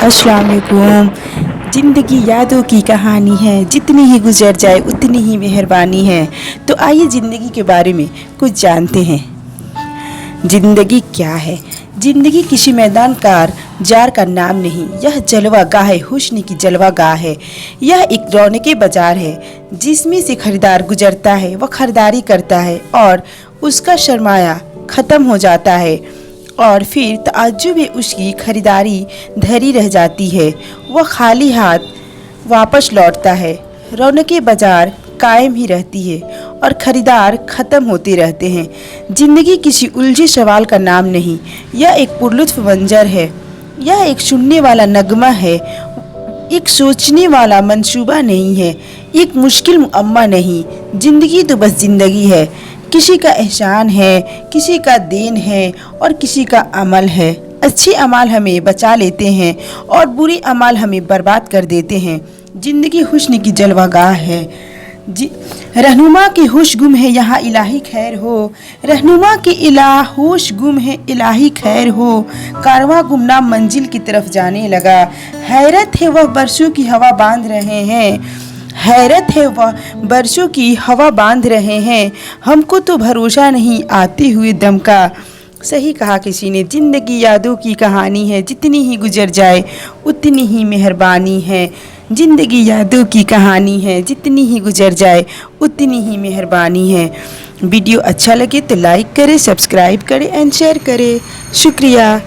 अस्सलाम वालेकुम। ज़िंदगी यादों की कहानी है, जितनी ही गुजर जाए उतनी ही मेहरबानी है। तो आइए ज़िंदगी के बारे में कुछ जानते हैं। ज़िंदगी क्या है? ज़िंदगी किसी मैदान कार जार का नाम नहीं, यह जलवा गाह है, हुस्न की जलवा गाह है। यह एक रौनके बाजार है जिसमें से खरीदार गुजरता है, वह खरीदारी करता है और उसका सरमाया ख़त्म हो जाता है और फिर ताज्जुब में उसकी खरीदारी धरी रह जाती है। वह खाली हाथ वापस लौटता है। रौनके बाजार कायम ही रहती है और ख़रीदार ख़त्म होते रहते हैं। ज़िंदगी किसी उलझे सवाल का नाम नहीं, यह एक पुरलुत्फ़ मंजर है। यह एक सुनने वाला नगमा है, एक सोचने वाला मंसूबा नहीं है, एक मुश्किल मुअम्मा नहीं। ज़िंदगी तो बस ज़िंदगी है। किसी का एहसान है, किसी का देन है और किसी का अमल है। अच्छे अमाल हमें बचा लेते हैं और बुरे अमाल हमें बर्बाद कर देते हैं। ज़िंदगी हुस्न की जलवागाह है। रहनुमा के होश गुम है, यहाँ इलाही खैर हो। रहनुमा के होश गुम है, इलाही खैर हो। कारवां गुमनाम मंजिल की तरफ जाने लगा। हैरत है वह बरसों की हवा बांध रहे हैं, हैरत है वह बरसों की हवा बांध रहे हैं। हमको तो भरोसा नहीं आते हुए दम का। सही कहा किसी ने, ज़िंदगी यादों की कहानी है, जितनी ही गुजर जाए उतनी ही मेहरबानी है। ज़िंदगी यादों की कहानी है, जितनी ही गुजर जाए उतनी ही मेहरबानी है। वीडियो अच्छा लगे तो लाइक करें, सब्सक्राइब करें एंड शेयर करें। शुक्रिया।